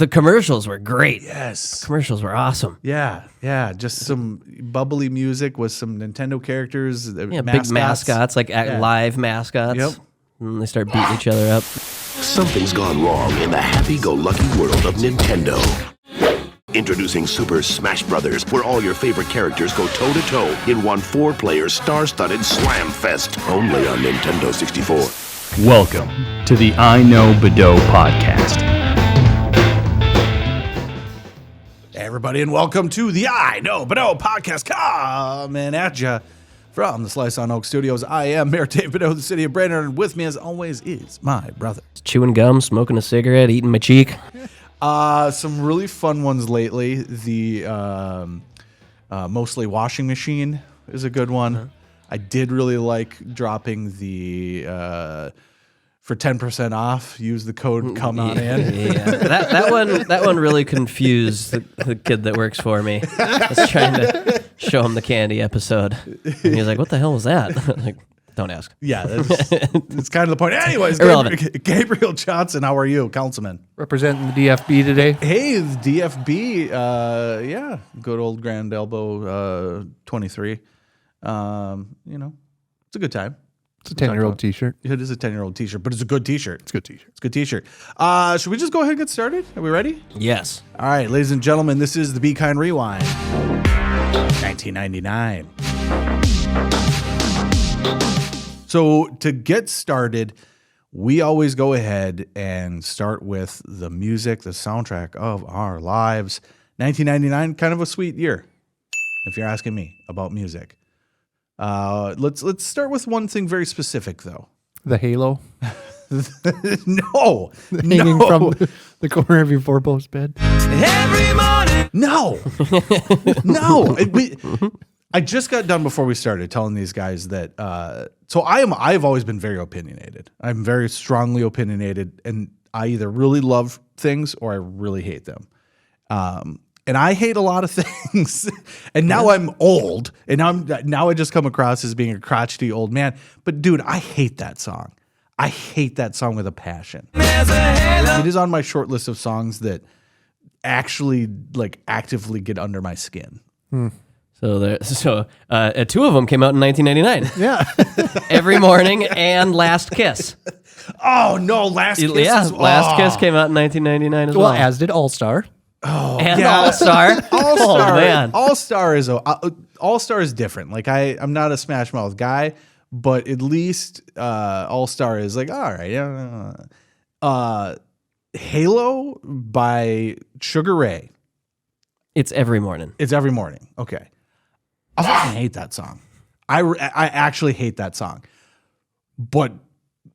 The commercials were great. Yes. Commercials were awesome. Yeah. Just some bubbly music with some Nintendo characters. Yeah, big mascots, like live mascots. Yep. And they start beating each other up. Something's gone wrong in the happy-go-lucky world of Nintendo. Introducing Super Smash Brothers, where all your favorite characters go toe-to-toe in one 4-player star-studded slam fest. Only on Nintendo 64. Welcome to the iKnowBadeaux podcast. Hey everybody, and welcome to the iKnowBadeaux podcast. Coming at ya from the Slice on Oak Studios. I am Mayor Dave Badeaux, the city of Brainerd, and with me, as always, is my brother. Chewing gum, smoking a cigarette, eating my cheek. Some really fun ones lately. The mostly washing machine is a good one. Uh-huh. I did really like dropping the for 10% off. Use the code "come on in." Yeah, that one really confused the kid that works for me. I was trying to show him the candy episode, and he was like, "What the hell was that?" Like, don't ask. Yeah, that's kind of the point. Anyways, Gabriel Johnson, how are you, Councilman? Representing the DFB today. Hey, the DFB. Yeah, good old Grand Elbow 23. You know, it's a good time. It's a 10-year-old t-shirt. It is a 10-year-old t-shirt, but it's a good t-shirt. It's a good t-shirt. It's a good t-shirt. Should we just go ahead and get started? Are we ready? Yes. All right, ladies and gentlemen, this is the Be Kind Rewind. 1999. So to get started, we always go ahead and start with the music, the soundtrack of our lives. 1999, kind of a sweet year, if you're asking me about music. Let's start with one thing very specific, though. The halo. No. Hanging from the corner of your four-post bed. Every morning. No. No. I just got done before we started telling these guys that. So I've always been very opinionated. I'm very strongly opinionated, and I either really love things or I really hate them. And I hate a lot of things. And now I'm old, and now I just come across as being a crotchety old man. But dude, I hate that song. I hate that song with a passion. It is on my short list of songs that actually actively get under my skin. So two of them came out in 1999. Yeah. Every Morning and Last Kiss. Oh no, Last Kiss. Yeah, Last Kiss came out in 1999 as well. Well, as did All Star. Oh, and yeah. All Star. All-Star. Oh man, All Star is different. Like I'm not a Smash Mouth guy, but at least All Star is like all right. Yeah. Halo by Sugar Ray. It's Every Morning. It's Every Morning. Okay. I fucking hate that song. I actually hate that song. But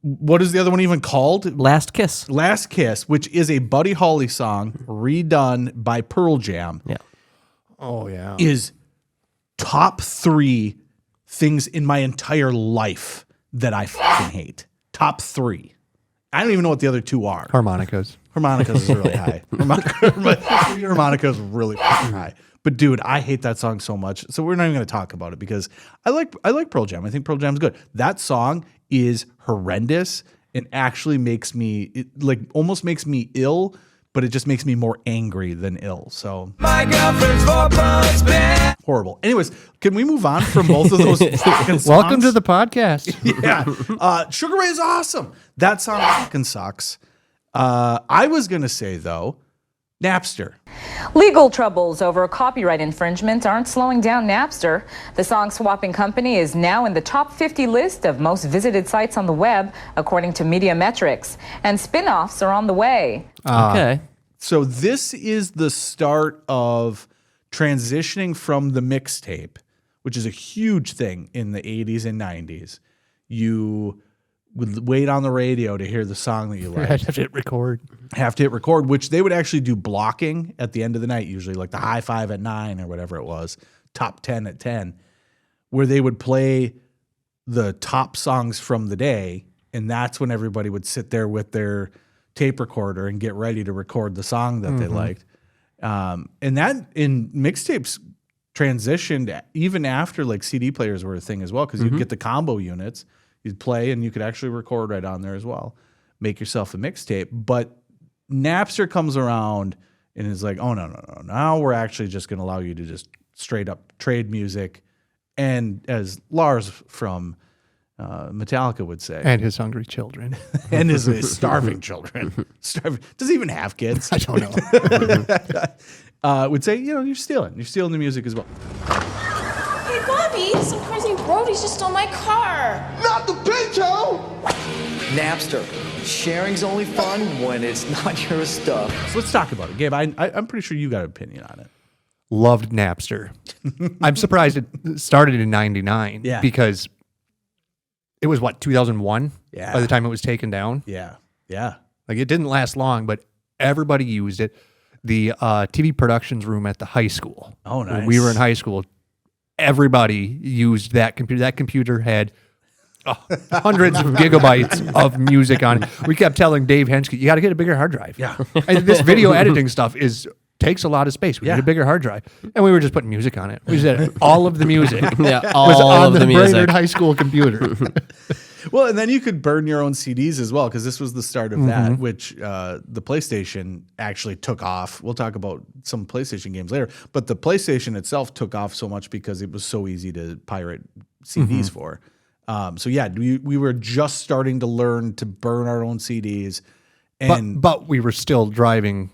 what is the other one even called? Last Kiss. Last Kiss, which is a Buddy Holly song redone by Pearl Jam. Yeah. Oh, yeah. Is top 3 things in my entire life that I fucking hate. Top 3. I don't even know what the other 2 are. Harmonicas. Harmonicas is really high. Harmonica is really fucking high. But dude, I hate that song so much. So we're not even going to talk about it because I like Pearl Jam. I think Pearl Jam's good. That song is horrendous and actually makes me almost makes me ill, but it just makes me more angry than ill. So my girlfriend's 4 bucks back. Horrible. Anyways, can we move on from both of those fucking songs? Welcome to the podcast. Yeah. Sugar Ray is awesome. That song fucking sucks. I was going to say, though, Napster. Legal troubles over copyright infringement aren't slowing down Napster. The song-swapping company is now in the top 50 list of most visited sites on the web, according to Media Metrics. And spin-offs are on the way. Okay. So this is the start of transitioning from the mixtape, which is a huge thing in the 80s and 90s. You would wait on the radio to hear the song that you liked. Have to hit record. Which they would actually do blocking at the end of the night, usually like the high 5 at 9 or whatever it was, top 10 at 10, where they would play the top songs from the day, and that's when everybody would sit there with their tape recorder and get ready to record the song that they liked. And that in mixtapes transitioned even after like CD players were a thing as well, because you'd get the combo units. You'd play and you could actually record right on there as well. Make yourself a mixtape. But Napster comes around and is like, oh, no. Now we're actually just going to allow you to just straight up trade music. And as Lars from Metallica would say. And his hungry children. And his starving children. Does he even have kids? I don't know. Would say, you're stealing. You're stealing the music as well. Hey, Bobby, some crazy roadies just stole my car. Not the Pinto! Napster. Sharing's only fun when it's not your stuff. So let's talk about it. Gabe, I'm pretty sure you got an opinion on it. Loved Napster. I'm surprised it started in 99 because it was 2001 by the time it was taken down. Yeah. Like it didn't last long, but everybody used it. The TV productions room at the high school. Oh, nice. When we were in high school, everybody used that computer. That computer had hundreds of gigabytes of music on it. We kept telling Dave Henschke, you got to get a bigger hard drive. Yeah. And this video editing stuff takes a lot of space. We need a bigger hard drive. And we were just putting music on it. We said all of the music was on the Brainerd High School computer. Well, and then you could burn your own CDs as well, because this was the start of that, which the PlayStation actually took off. We'll talk about some PlayStation games later, but the PlayStation itself took off so much because it was so easy to pirate CDs for. So yeah, we were just starting to learn to burn our own CDs, and but we were still driving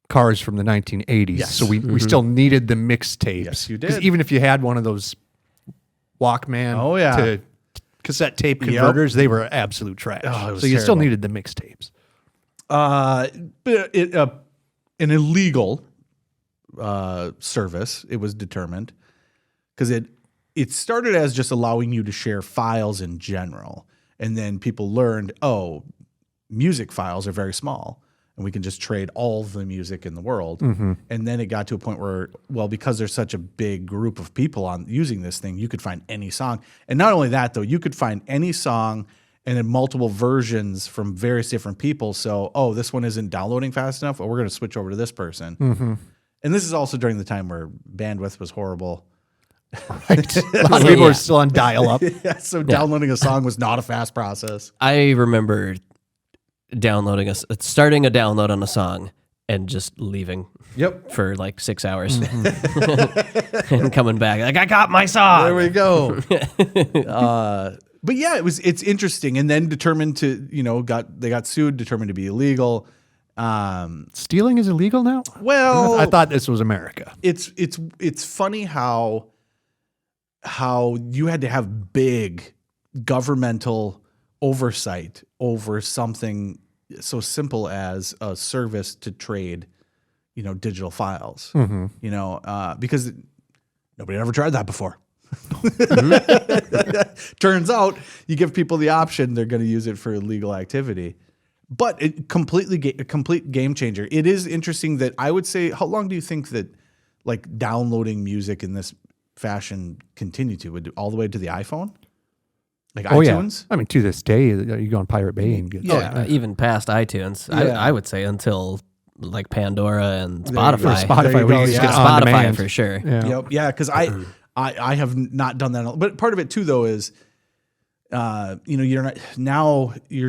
cars from the 1980s, Yes. so we still needed the mixtapes. Yes, you 'Cause did. even if you had one of those Walkman to cassette tape converters, they were absolute trash. Oh, it was so you still terrible. needed the mixtapes. But an illegal service, it was determined, because it started as just allowing you to share files in general, and then people learned, music files are very small, and we can just trade all the music in the world. And then it got to a point where, because there's such a big group of people on using this thing, you could find any song. And not only that, though, you could find any song and in multiple versions from various different people. So, this one isn't downloading fast enough. Well, we're going to switch over to this person. And this is also during the time where bandwidth was horrible. Right? A lot of people were still on dial-up. So downloading a song was not a fast process. I remember starting a download on a song and just leaving. Yep. For like 6 hours and coming back like, I got my song. There we go. But yeah, it's interesting. And then determined to, they got sued, determined to be illegal. Stealing is illegal now? Well, I thought this was America. It's funny how you had to have big governmental oversight over something so simple as a service to trade, digital files, because nobody ever tried that before. Turns out you give people the option, they're going to use it for illegal activity. But a complete game changer. It is interesting that I would say, how long do you think that like downloading music in this fashion continue to? Would all the way to the iPhone? Like iTunes? Yeah. I mean, to this day, you go on Pirate Bay and get even past iTunes. Yeah. I would say until like Pandora and Spotify. Spotify, where you just get on Spotify demand. for sure. Yeah. Yep. Yeah, because I have not done that. But part of it too, though, is you're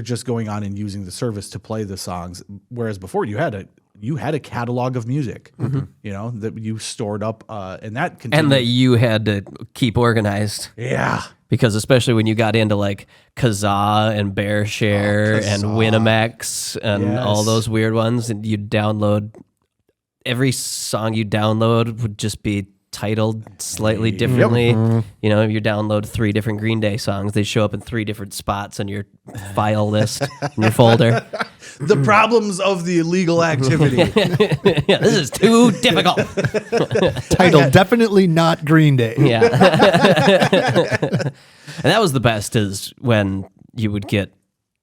just going on and using the service to play the songs, whereas before you had a catalog of music, that you stored up, and that continued. And that you had to keep organized. Yeah. Because especially when you got into like Kazaa and BearShare and Winamax and all those weird ones, and you'd download, every song you download would just be titled slightly differently. If you download 3 different Green Day songs, they show up in 3 different spots on your file list in your folder. The problems of the illegal activity. Yeah, this is too difficult. Title definitely not Green Day. Yeah. And that was the best, is when you would get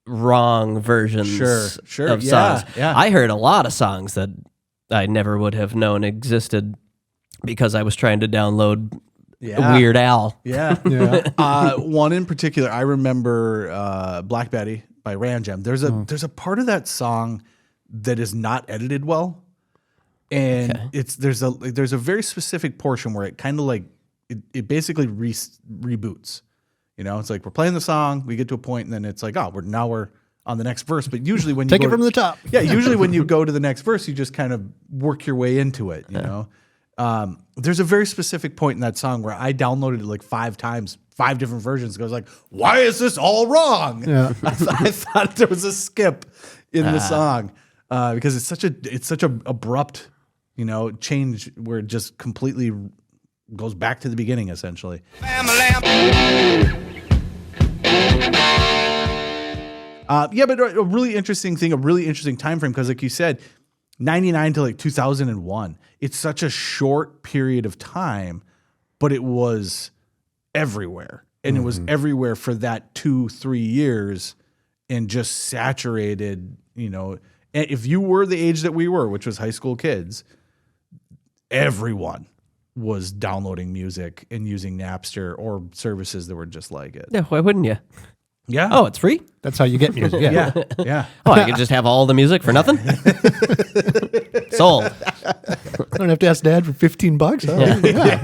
wrong versions Sure. of Yeah, songs. yeah. I heard a lot of songs that I never would have known existed because I was trying to download Weird Al. Yeah. One in particular, I remember Black Betty by Ran Jam. There's a part of that song that is not edited well. And there's a very specific portion where it kind of like it basically reboots. It's like we're playing the song, we get to a point, and then it's like, we're on the next verse. But usually when you Take go it from the top. Yeah, usually when you go to the next verse, you just kind of work your way into it, you know? There's a very specific point in that song where I downloaded it like 5 times, 5 different versions. I was like, why is this all wrong? Yeah. I thought there was a skip in the song because it's such a abrupt, you know, change where it just completely goes back to the beginning, essentially. Yeah, but a really interesting thing, a really interesting time frame, because like you said, 99 to like 2001, it's such a short period of time, but it was everywhere. And it was everywhere for that 2-3 years and just saturated, you know. And if you were the age that we were, which was high school kids, everyone was downloading music and using Napster or services that were just like it. Yeah, why wouldn't you? Yeah. Oh, it's free? That's how you get music. Yeah. Yeah. Oh, I could just have all the music for nothing? Sold. I don't have to ask Dad for $15.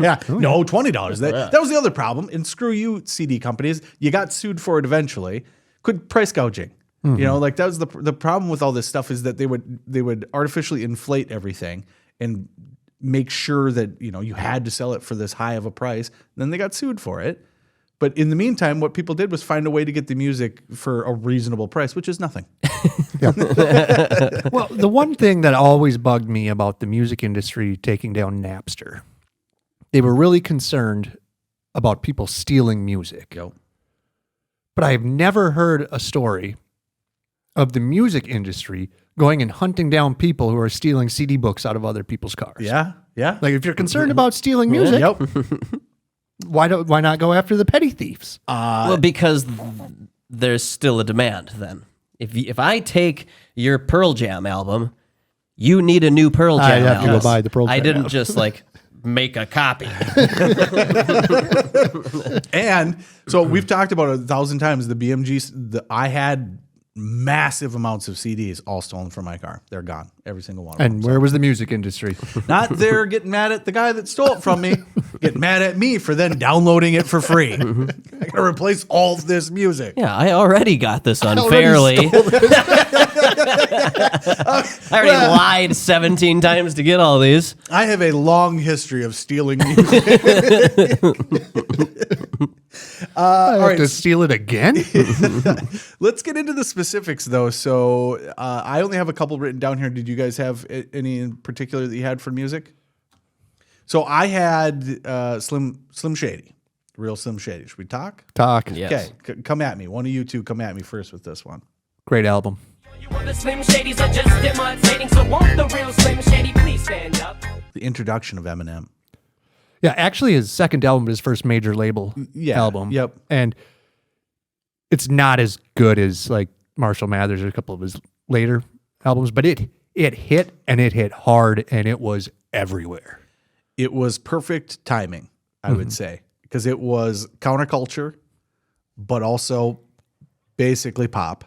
Yeah. No, $20. That was the other problem. And screw you, CD companies. You got sued for it eventually. Quit price gouging. You know, like that was the problem with all this stuff is that they would artificially inflate everything and make sure that, you know, you had to sell it for this high of a price. And then they got sued for it. But in the meantime, what people did was find a way to get the music for a reasonable price, which is nothing. Well, the one thing that always bugged me about the music industry taking down Napster, they were really concerned about people stealing music. Yep. But I've never heard a story of the music industry going and hunting down people who are stealing CD books out of other people's cars. Yeah. Yeah. Like if you're concerned about stealing music, Yep. why not go after the petty thieves? Well, because there's still a demand then. If I take your Pearl Jam album, you need a new Pearl Jam I have album. to go buy the Pearl Jam I didn't album. just like make a copy. And so we've talked about it 1,000 times. The BMGs, I had massive amounts of CDs all stolen from my car. They're gone. Every single one of them. And where was the music industry? Not there getting mad at the guy that stole it from me, getting mad at me for then downloading it for free. I gotta replace all of this music. Yeah, I already got this unfairly. I already lied 17 times to get all these. I have a long history of stealing music. I all have to steal it again? Let's get into the specifics, though. So I only have a couple written down here. Did you guys have any in particular that you had for music? So I had Slim Shady, real Slim Shady. Should we talk? Talk. Yes. Okay, come at me. One of you two come at me first with this one. Great album. You other Slim Shadys are just imitating, so won't the real Slim Shady please stand up? The introduction of Eminem. Yeah, actually his second album, his first major label album. Yep. And it's not as good as like Marshall Mathers or a couple of his later albums, but it hit and it hit hard and it was everywhere. It was perfect timing, I would say, because it was counterculture, but also basically pop.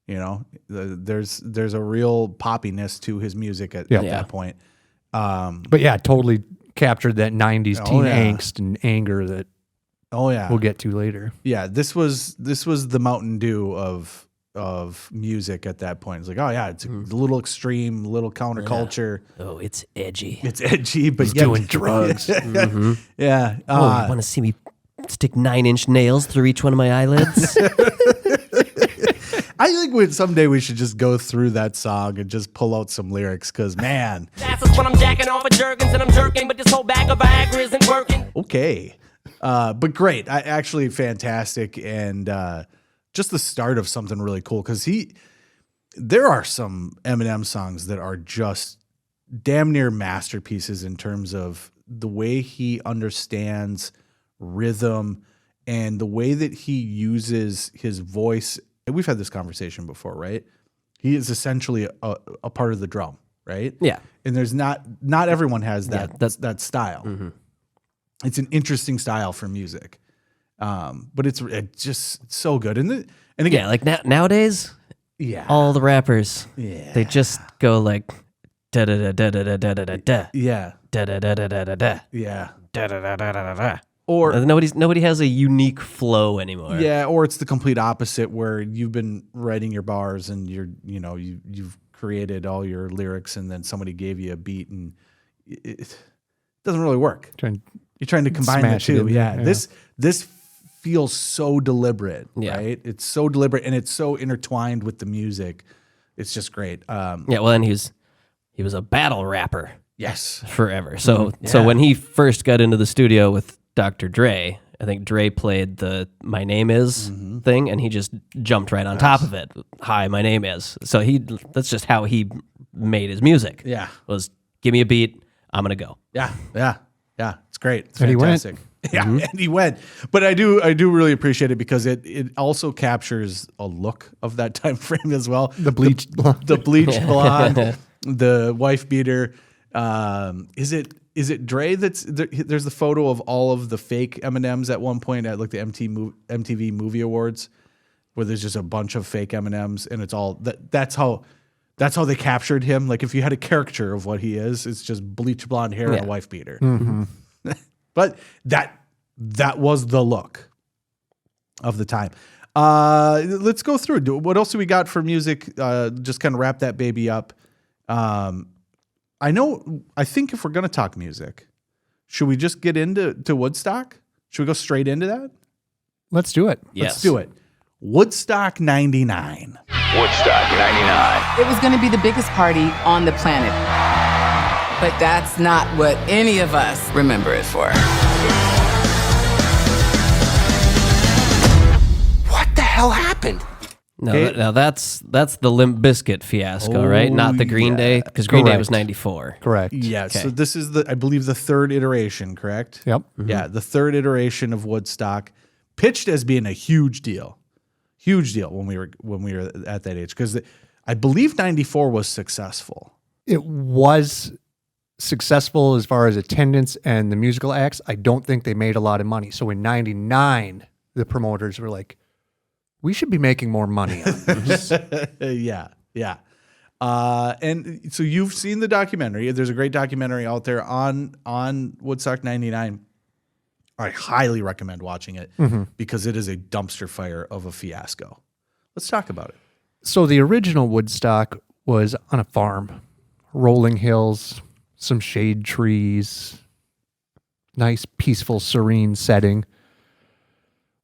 You know, there's a real poppiness to his music at that point. But yeah, totally captured that 90s teen angst and anger that we'll get to later. Yeah, this was the Mountain Dew of music at that point. It's like, oh yeah, it's a little extreme, little counterculture. Yeah. Oh, it's edgy. It's edgy, but He's doing drugs. Yeah. Oh, you want to see me stick 9-inch nails through each one of my eyelids? I think someday we should just go through that song and just pull out some lyrics, because man. That's when I'm jacking off of Jergens and I'm jerking, but this whole bag of Viagra isn't working. Okay. But great. Actually fantastic. And just the start of something really cool, because there are some Eminem songs that are just damn near masterpieces in terms of the way he understands rhythm and the way that he uses his voice. We've had this conversation before, right? He is essentially a part of the drum, right? Yeah. And there's not everyone has that style. Mm-hmm. It's an interesting style for music. But it's just so good. And again, like nowadays, all the rappers, they just go like da da da da da da da da da. Yeah. Da da da da da da da. Yeah. Da da da da da da da. Or nobody has a unique flow anymore. yeah, or it's the complete opposite where you've been writing your bars and you've created all your lyrics and then somebody gave you a beat and it doesn't really work. You're trying to combine the smash it two. in there, Yeah. This feels so deliberate, right? It's so deliberate and it's so intertwined with the music. It's just great. Well, and he was a battle rapper. Yes. Forever. So when he first got into the studio with Dr. Dre, I think Dre played the "My Name Is" thing, and he just jumped right on top of it. Hi, my name is. So that's just how he made his music. Yeah. Was give me a beat, I'm gonna go. Yeah. It's great. It's And he went. fantastic. Yeah, and he went. But I do really appreciate it because it also captures a look of that time frame as well. The bleached blonde. The bleached blonde, the wife beater. Is it Dre that's there's the photo of all of the fake M&Ms at one point at like the MTV Movie Awards where there's just a bunch of fake M&Ms and it's all that's how they captured him. Like if you had a caricature of what he is, it's just bleached blonde hair and a wife beater. But that was the look of the time. Let's go through. What else do we got for music? Just kind of wrap that baby up. I think if we're going to talk music, should we just get into Woodstock? Should we go straight into that? Let's do it. Yes. Let's do it. Woodstock 99. Woodstock 99. It was going to be the biggest party on the planet. But that's not what any of us remember it for. What the hell happened? Now that's the Limp Bizkit fiasco, right? Not the Green Day, because Green Day was 94. Correct. Yeah, so this is I believe the third iteration, correct? Yep. Yeah, the third iteration of Woodstock, pitched as being a huge deal when we were at that age, because I believe 94 was successful. It was successful as far as attendance and the musical acts. I don't think they made a lot of money. So in 99, the promoters were like, we should be making more money on this. Yeah. And so you've seen the documentary. There's a great documentary out there on Woodstock 99. I highly recommend watching it because it is a dumpster fire of a fiasco. Let's talk about it. So the original Woodstock was on a farm, rolling hills, some shade trees, nice, peaceful, serene setting.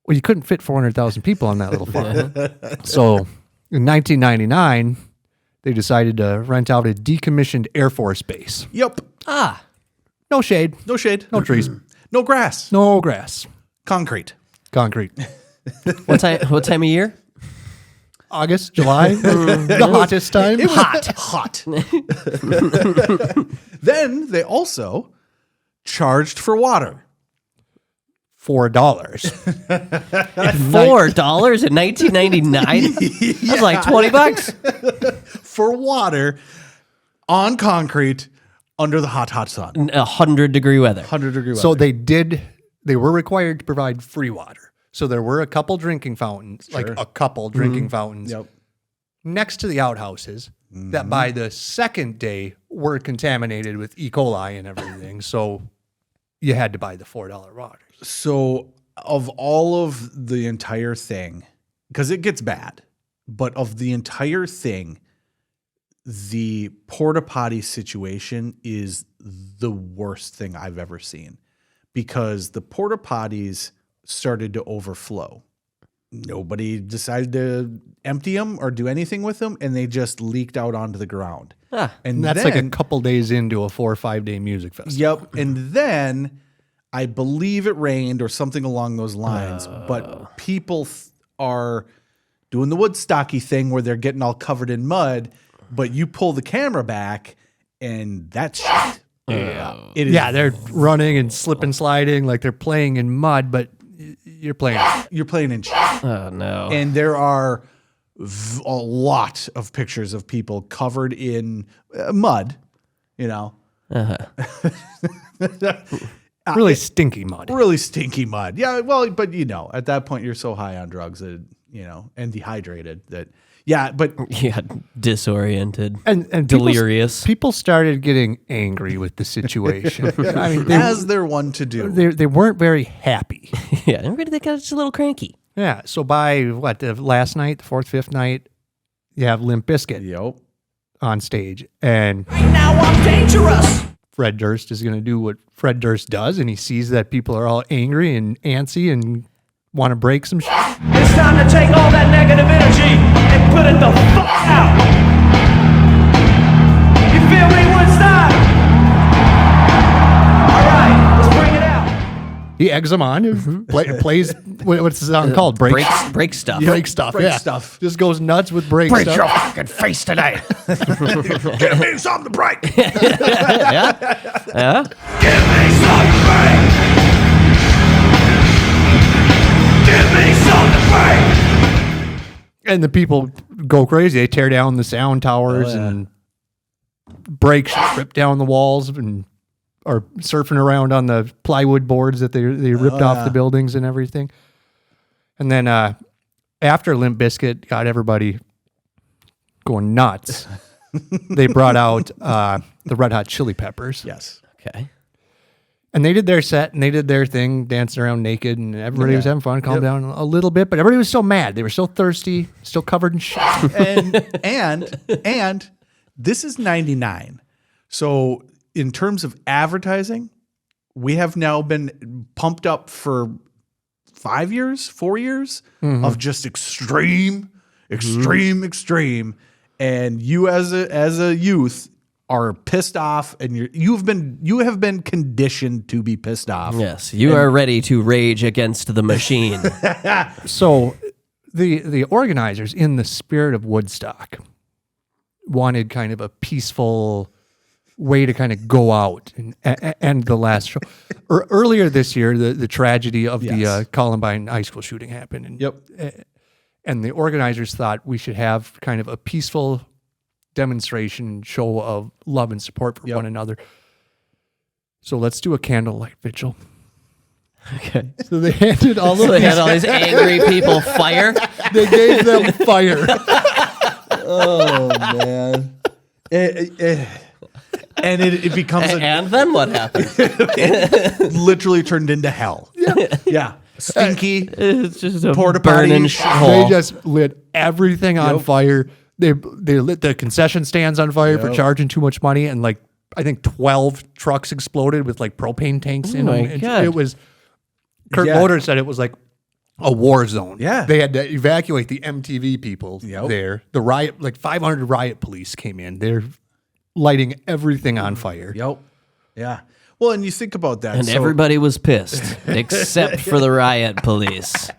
Well, you couldn't fit 400,000 people on that little farm. So in 1999, they decided to rent out a decommissioned Air Force base. Yep. No shade. No shade. No trees. No grass. No grass. Concrete. What time of year? August, July, the hottest time. It was hot. Then they also charged for water. $4. $4 in 1999? That's like $20 for water on concrete under the hot sun. 100-degree weather. 100-degree weather. So they were required to provide free water. So there were a couple drinking fountains, fountains next to the outhouses that by the second day were contaminated with E. coli and everything. So you had to buy the $4 water. So of all of the entire thing, because it gets bad, but of the entire thing, the porta potty situation is the worst thing I've ever seen, because the porta potties started to overflow. Nobody decided to empty them or do anything with them, and they just leaked out onto the ground. And that's like a couple days into a 4 or 5 day music festival. Yep. And then I believe it rained or something along those lines, but people are doing the Woodstocky thing where they're getting all covered in mud, but you pull the camera back and that's shit. They're running and slip and sliding like they're playing in mud, but you're playing in shit. Oh, no. And there are a lot of pictures of people covered in mud, you know. Really stinky mud. Really stinky mud. Yeah, well, but at that point you're so high on drugs that, and dehydrated that Yeah, but Yeah, disoriented and delirious. People started getting angry with the situation. I mean, as they're one to do. They weren't very happy. Yeah, everybody they got just a little cranky. Yeah. So by the last night, the fourth, fifth night, you have Limp Bizkit Yep. on stage, and Now I'm dangerous. Fred Durst is going to do what Fred Durst does, and he sees that people are all angry and antsy and want to break some shit. It's time to take all that negative energy and put it the fuck out. You feel me, Woodstock? All right, let's bring it out. He eggs them on, and plays what's the song called? Break stuff. Break stuff. Break yeah. stuff. Just goes nuts with break Break stuff. your fucking face tonight. Give me something to break. Yeah. Give me something to break. Give me something to break. And the people go crazy. They tear down the sound towers and break, rip down the walls, and are surfing around on the plywood boards that they ripped off the buildings and everything. And then after Limp Bizkit got everybody going nuts, they brought out the Red Hot Chili Peppers. Yes. Okay. And they did their set and they did their thing, dancing around naked, and everybody was having fun, calmed down a little bit, but everybody was still mad. They were still thirsty, still covered in shit. And this is 99. So in terms of advertising, we have now been pumped up for 4 years of just extreme. And you as a youth are pissed off, and you have been conditioned to be pissed off. Yes, you are ready to rage against the machine. So the organizers, in the spirit of Woodstock, wanted kind of a peaceful way to kind of go out and end the last show. Earlier this year, the tragedy of the Columbine high school shooting happened. And, and the organizers thought we should have kind of a peaceful demonstration, show of love and support for one another. So let's do a candlelight vigil. Okay. So they handed all So they had all these angry people fire. They gave them fire. Oh man. And it becomes And then what happened? it literally turned into hell. Yeah. Stinky. It's just a Porta burning potty. hole. They just lit everything on fire. They lit the concession stands on fire for charging too much money, and like I think 12 trucks exploded with like propane tanks in them. It was Kurt Loder said it was like a war zone. Yeah. They had to evacuate the MTV people there. The riot, like 500 riot police came in. They're lighting everything on fire. Yep. Yeah. Well, and you think about that. And everybody was pissed, except for the riot police.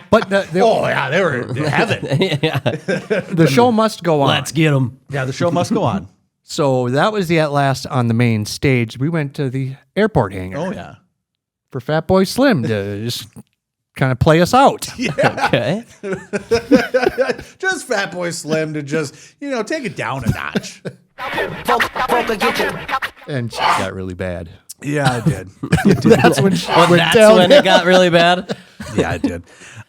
But they were in heaven. The show must go on. Let's get them. Yeah, the show must go on. So that was the At Last on the main stage. We went to the airport hangar. Oh, yeah. For Fatboy Slim to just kind of play us out. Yeah. Okay. Just Fatboy Slim to just, take it down a notch. And she got really bad. Yeah, I did. That's when she went That's down. when it got really bad. Yeah, I did.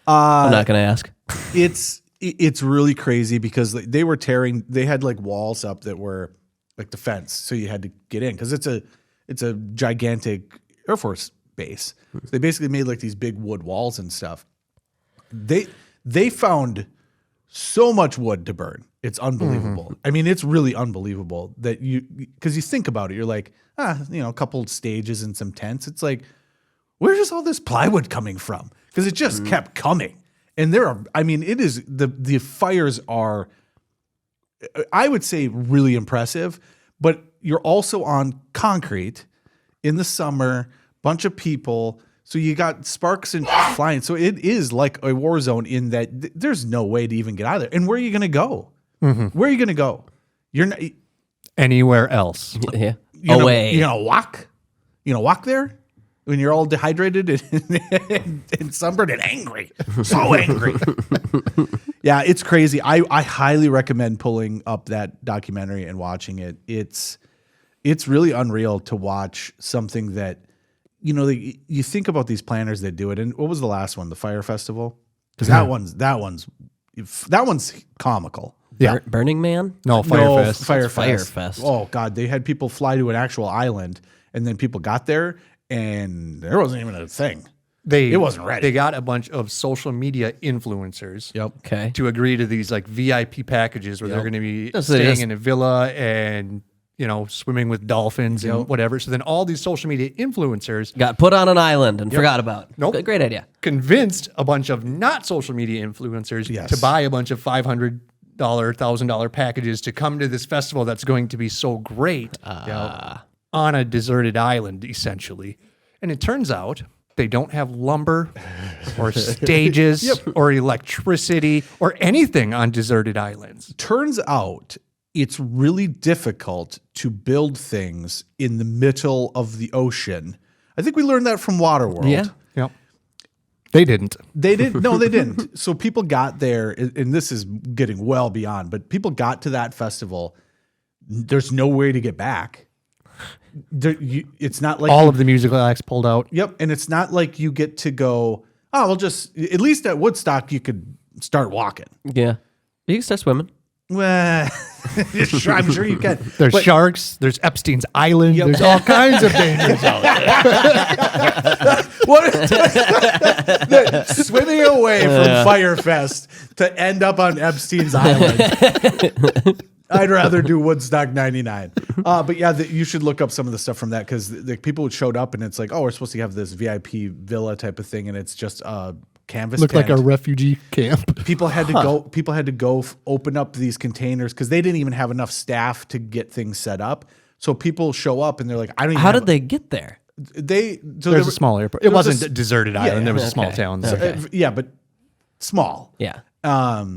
I'm not going to ask. It's really crazy because they were tearing. They had like walls up that were like the fence, so you had to get in because it's a gigantic Air Force base. So they basically made like these big wood walls and stuff. They found so much wood to burn. It's unbelievable. I mean, it's really unbelievable that because you think about it, you're like, a couple stages and some tents. It's like, where's just all this plywood coming from? Because it just kept coming. And it is the fires are, I would say, really impressive, but you're also on concrete in the summer, bunch of people. So you got sparks and flying. So it is like a war zone in that there's no way to even get out of there. And where are you going to go? Where are you going to go? You're not anywhere else. Yeah. Away. You're going to walk? You going to walk there? When you're all dehydrated and sunburned and angry. So angry. Yeah, it's crazy. I highly recommend pulling up that documentary and watching it. It's really unreal to watch something that, you think about these planners that do it. And what was the last one? The Fyre Festival? Because that one's that one's comical. Yeah. Burning Man? No, Fyre Fest. Fyre Fyre Fest. Fest. Oh God, they had people fly to an actual island, and then people got there, and there wasn't even a thing. It wasn't ready. They got a bunch of social media influencers. Okay. To agree to these like VIP packages where they're going to be So staying in a villa and swimming with dolphins and whatever. So then all these social media influencers got put on an island and forgot about. Nope. Great idea. Convinced a bunch of not social media influencers to buy a bunch of $500, $1,000 packages to come to this festival that's going to be so great on a deserted island, essentially. And it turns out they don't have lumber or stages or electricity or anything on deserted islands. Turns out it's really difficult to build things in the middle of the ocean. I think we learned that from Waterworld. Yeah. Yep. They didn't. They didn't. No, they didn't. So people got there, and this is getting well beyond, but people got to that festival. There's no way to get back. It's not like all of the musical acts pulled out. Yep. And it's not like you get to go, oh, well, just at least at Woodstock, you could start walking. Yeah. You can start swimming. Well, I'm sure you can. There's sharks. There's Epstein's Island. There's all kinds of dangers out there. Swimming away from Fyre Fest to end up on Epstein's Island. I'd rather do Woodstock 99. But yeah, you should look up some of the stuff from that because the people showed up and it's like, oh, we're supposed to have this VIP villa type of thing, and it's just canvas. Looked tent. like a refugee camp. People had to go. People had to go open up these containers because they didn't even have enough staff to get things set up. So people show up and they're like, "I don't." Even How did they get there? There's a small airport. It wasn't a deserted island. There was a small town. So, yeah, but small. Yeah. Got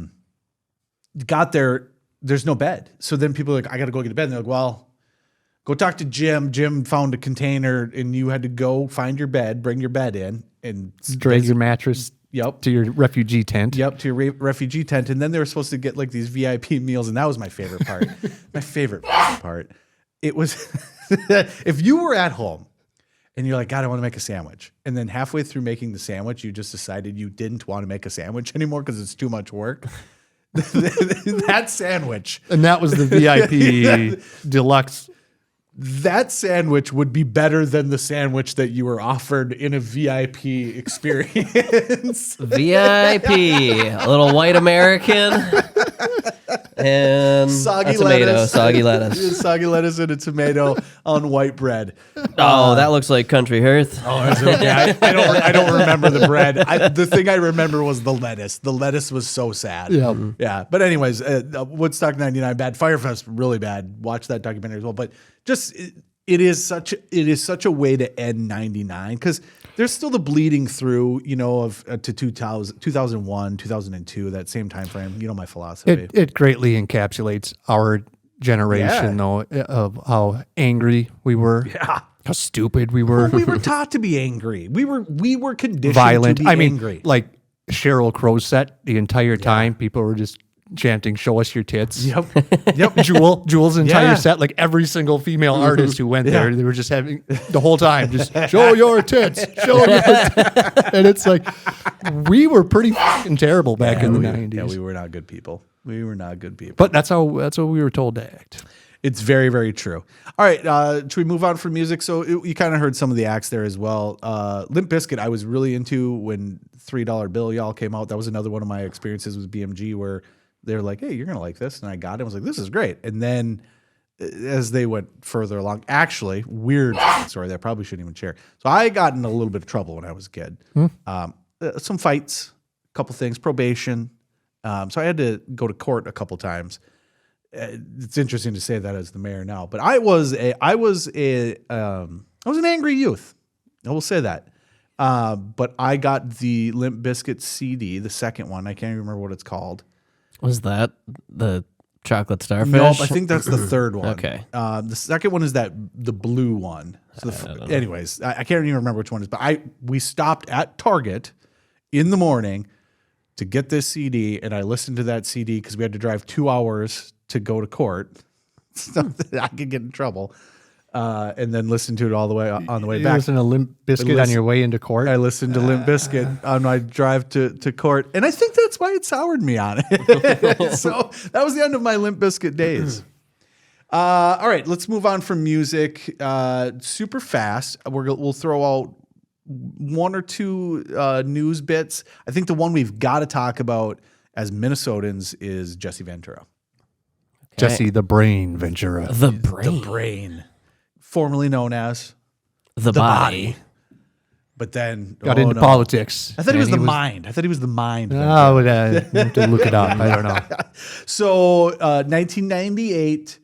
there. There's no bed. So then people are like, I got to go get a bed. And they're like, well, go talk to Jim. Jim found a container and you had to go find your bed, bring your bed in and drag your mattress to your refugee tent. Yep, to your refugee tent. And then they were supposed to get like these VIP meals. And that was my favorite part. My favorite part. It was if you were at home and you're like, God, I want to make a sandwich. And then halfway through making the sandwich, you just decided you didn't want to make a sandwich anymore because it's too much work. That sandwich. And that was the VIP deluxe. That sandwich would be better than the sandwich that you were offered in a VIP experience. VIP, a little white American, and soggy a tomato, lettuce. soggy lettuce. Soggy lettuce and a tomato on white bread. Oh, that looks like country hearth. Oh, is it okay? I don't remember the bread. The thing I remember was the lettuce. The lettuce was so sad. Yeah. But anyways, Woodstock 99 bad. Fyre Fest really bad. Watch that documentary as well. But just it is such a way to end 99 because there's still the bleeding through, of to 2001, 2002, that same time frame. My philosophy. It greatly encapsulates our generation, though, of how angry we were. Yeah. How stupid we were. Well, we were taught to be angry. We were conditioned violent. to be angry. Like Sheryl Crow set the entire time. People were just chanting, "Show us your tits." Yep. Jules' entire set, like every single female artist who went there, they were just having the whole time, just show your tits, show your tits. And it's like, we were pretty fucking terrible back in the 90s. Yeah, we were not good people. We were not good people. But that's how we were told to act. It's very, very true. All right, should we move on from music? So you kind of heard some of the acts there as well. Limp Bizkit, I was really into when $3 Bill Y'all came out. That was another one of my experiences with BMG where they're like, hey, you're going to like this. And I got it. I was like, this is great. And then as they went further along, actually, weird story that I probably shouldn't even share. So I got in a little bit of trouble when I was a kid. Some fights, a couple things, probation. So I had to go to court a couple times. It's interesting to say that as the mayor now, but I was an angry youth. I will say that. But I got the Limp Bizkit CD, the second one. I can't even remember what it's called. Was that the chocolate starfish? Nope, I think that's the third one. Okay. The second one is the blue one. So anyways, I can't even remember which one it is, but we stopped at Target in the morning to get this CD, and I listened to that CD because we had to drive 2 hours to go to court so that I could get in trouble. and then listened to it all the way on the way You back. listen to Limp Bizkit on your way into court? I listened to Limp Bizkit on my drive to court, and I think that's why it soured me on it. So that was the end of my Limp Bizkit days. All right, let's move on from music super fast. We'll throw out one or two news bits. I think the one we've got to talk about as Minnesotans is Jesse Ventura. Jesse the Brain Ventura. The brain. The brain. Formerly known as The body. But then Got into politics. I thought he was the mind. I thought he was the mind. Oh, I have to look it up. I don't know. So 1998,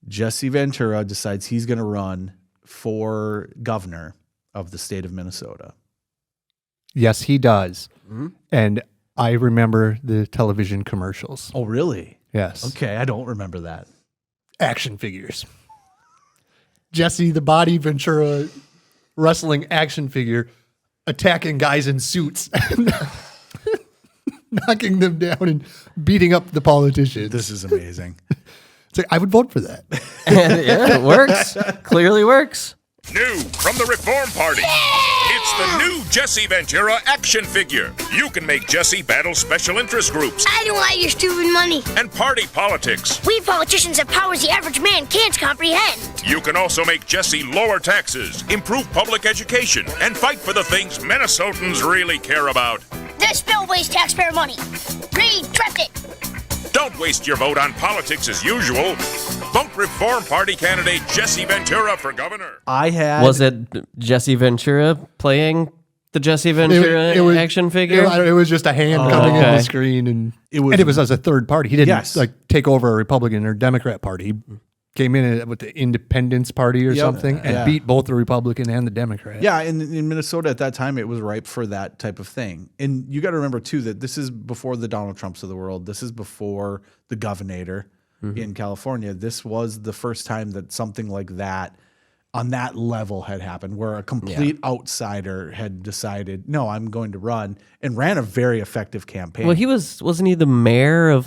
Jesse Ventura decides he's going to run for governor of the state of Minnesota. Yes, he does. And I remember the television commercials. Oh, really? Yes. Okay, I don't remember that. Action figures. Jesse the Body Ventura wrestling action figure attacking guys in suits, knocking them down and beating up the politicians. This is amazing. It's like, I would vote for that. Yeah, it works. Clearly works. New from the Reform Party. It's the new Jesse Ventura action figure. You can make Jesse battle special interest groups I don't want your stupid money. and party politics. We politicians have powers the average man can't comprehend. You can also make Jesse lower taxes, improve public education, and fight for the things Minnesotans really care about. This bill wastes taxpayer money. Retract it. Don't waste your vote on politics as usual. Vote Reform Party candidate Jesse Ventura for governor. Was it Jesse Ventura playing the Jesse Ventura It was- action figure? It was just a hand coming in the screen, and It was- and it was as a third party. He didn't Yes. like take over a Republican or Democrat party. He came in with the Independence Party or Yep. something and Yeah. beat both the Republican and the Democrat. Yeah, in Minnesota at that time, it was ripe for that type of thing. And you got to remember, too, that this is before the Donald Trumps of the world. This is before the governor in California. This was the first time that something like that on that level had happened, where a complete outsider had decided, no, I'm going to run, and ran a very effective campaign. Well, wasn't he the mayor of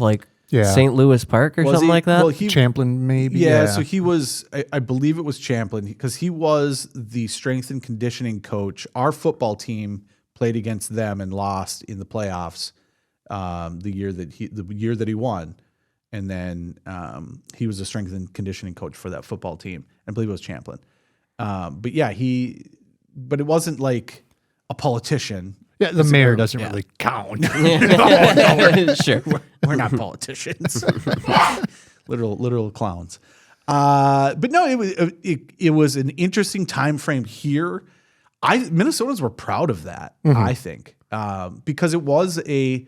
St. Louis Park or Was something he? like that? Well, Champlin, maybe. Yeah, so he was, I believe it was Champlin, because he was the strength and conditioning coach. Our football team played against them and lost in the playoffs the year that he won. And then he was a strength and conditioning coach for that football team. I believe it was Champlin. But yeah, but it wasn't like a politician. Yeah, the mayor doesn't really count. Sure. We're not politicians. literal clowns. But no, it was an interesting time frame here. Minnesotans were proud of that, I think, because it was a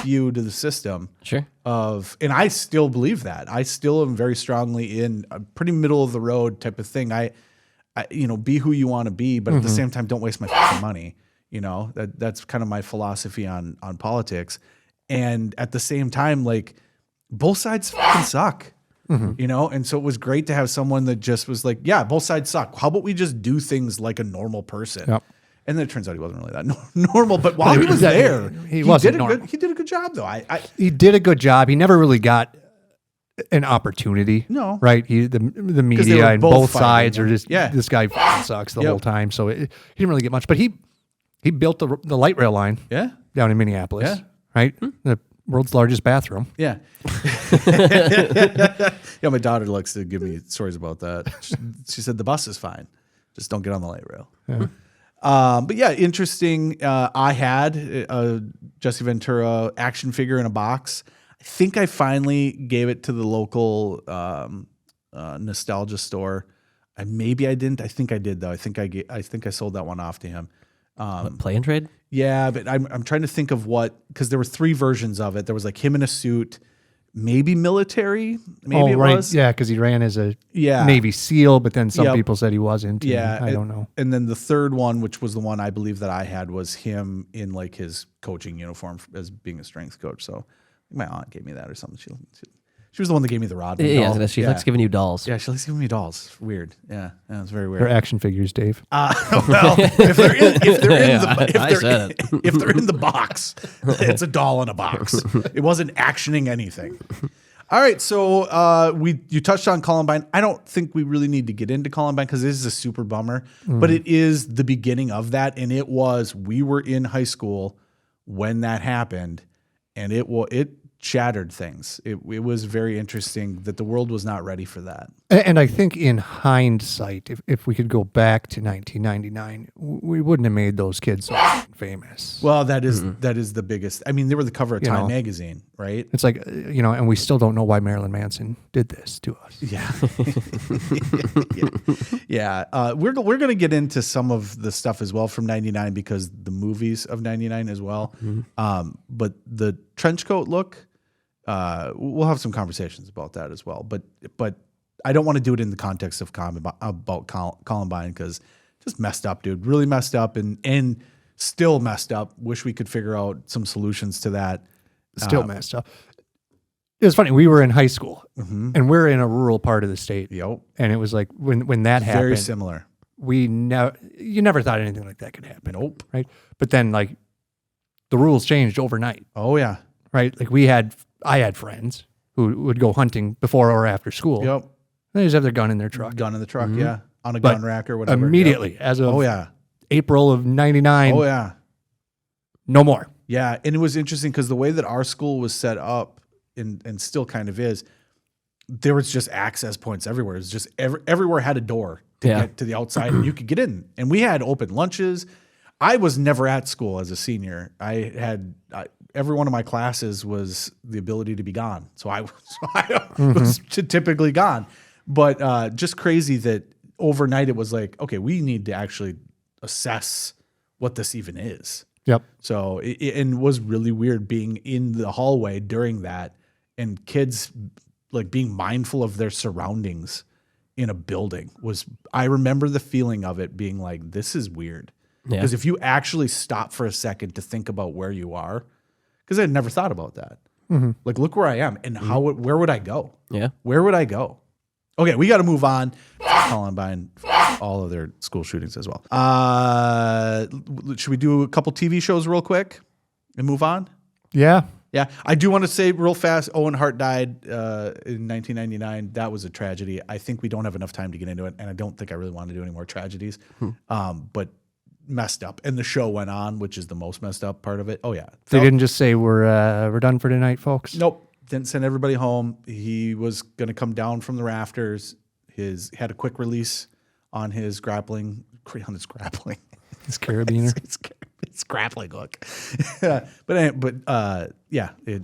feud to the system. Sure. And I still believe that. I still am very strongly in a pretty middle of the road type of thing. I be who you want to be, but at the same time, don't waste my fucking money. That's kind of my philosophy on politics. And at the same time, like, both sides fucking suck. And so it was great to have someone that just was like, yeah, both sides suck. How about we just do things like a normal person? Yep. And then it turns out he wasn't really that normal. But while he was there, he wasn't did normal. he did a good job, though. He did a good job. He never really got an opportunity. No. Right? The media were and both both fighting sides him. are just, Yeah. this guy fucking sucks the whole time. So he didn't really get much. But he built the light rail line down in Minneapolis. Yeah. Right? The world's largest bathroom. Yeah. My daughter likes to give me stories about that. She said the bus is fine. Just don't get on the light rail. Yeah. But yeah, interesting. I had a Jesse Ventura action figure in a box. I think I finally gave it to the local nostalgia store. Maybe I didn't. I think I did, though. I think I sold that one off to him. Play and trade? Yeah, but I'm trying to think of because there were 3 versions of it. There was like him in a suit, maybe military, maybe it was. Yeah, because he ran as a Yeah. Navy SEAL, but then some Yep. people said he wasn't. Yeah, I don't know. And then the third one, which was the one I believe that I had, was him in like his coaching uniform as being a strength coach. So my aunt gave me that or something. She was the one that gave me the Rodman Yeah, doll. she likes giving you dolls. Yeah, she likes giving me dolls. Weird. Yeah, it's very weird. They're action figures, Dave. Well, if they're in the box, it's a doll in a box. It wasn't actioning anything. All right, so you touched on Columbine. I don't think we really need to get into Columbine because this is a super bummer, but it is the beginning of that, and we were in high school when that happened, and it shattered things. It was very interesting that the world was not ready for that. And I think in hindsight, if we could go back to 1999, we wouldn't have made those kids so famous. Well, that is the biggest. I mean, they were the cover of Time magazine, right? It's like, and we still don't know why Marilyn Manson did this to us. Yeah. Yeah. We're going to get into some of the stuff as well from 99 because the movies of 99 as well. But the trench coat look, we'll have some conversations about that as well. But I don't want to do it in the context of about Columbine because just messed up, dude. Really messed up and still messed up. Wish we could figure out some solutions to that. Still messed up. It was funny. We were in high school and we're in a rural part of the state. Yep. And it was like when that happened. Very similar. You never thought anything like that could happen. Nope. Right. But then like the rules changed overnight. Oh yeah. Right. Like I had friends who would go hunting before or after school. Yep. They just have their gun in their truck. Gun in the truck, yeah. On a gun rack or whatever. Immediately, as of April of 99. Oh, yeah. No more. Yeah, and it was interesting because the way that our school was set up, and still kind of is, there was just access points everywhere. It was just everywhere had a door to get to the outside, and you could get in. And we had open lunches. I was never at school as a senior. I had every one of my classes was the ability to be gone. So I was typically gone. But just crazy that overnight it was like, okay, we need to actually assess what this even is. Yep. So it was really weird being in the hallway during that and kids like being mindful of their surroundings in a building I remember the feeling of it being like, this is weird. Because if you actually stop for a second to think about where you are, because I had never thought about that. Like, look where I am and where would I go? Yeah. Where would I go? Okay, we got to move on. Columbine, all of their school shootings as well. Should we do a couple TV shows real quick and move on? Yeah. Yeah. I do want to say real fast, Owen Hart died in 1999. That was a tragedy. I think we don't have enough time to get into it, and I don't think I really want to do any more tragedies. But messed up. And the show went on, which is the most messed up part of it. Oh, yeah. They didn't just say, we're done for tonight, folks? Nope. Didn't send everybody home. He was going to come down from the rafters. Had a quick release on his grappling. His carabiner. It's grappling hook. But it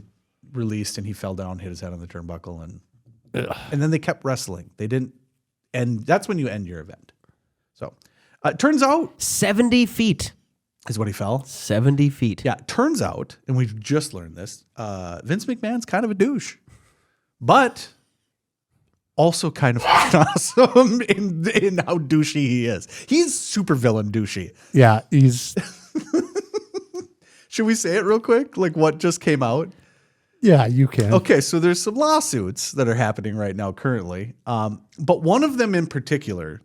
released and he fell down, hit his head on the turnbuckle, and then they kept wrestling. They didn't, and that's when you end your event. So it turns out 70 feet is what he fell. 70 feet. Yeah, turns out, and we've just learned this, Vince McMahon's kind of a douche, but also kind of awesome in how douchey he is. He's super villain douchey. Yeah, he's... Should we say it real quick? Like what just came out? Yeah, you can. Okay, so there's some lawsuits that are happening right now currently. But one of them in particular,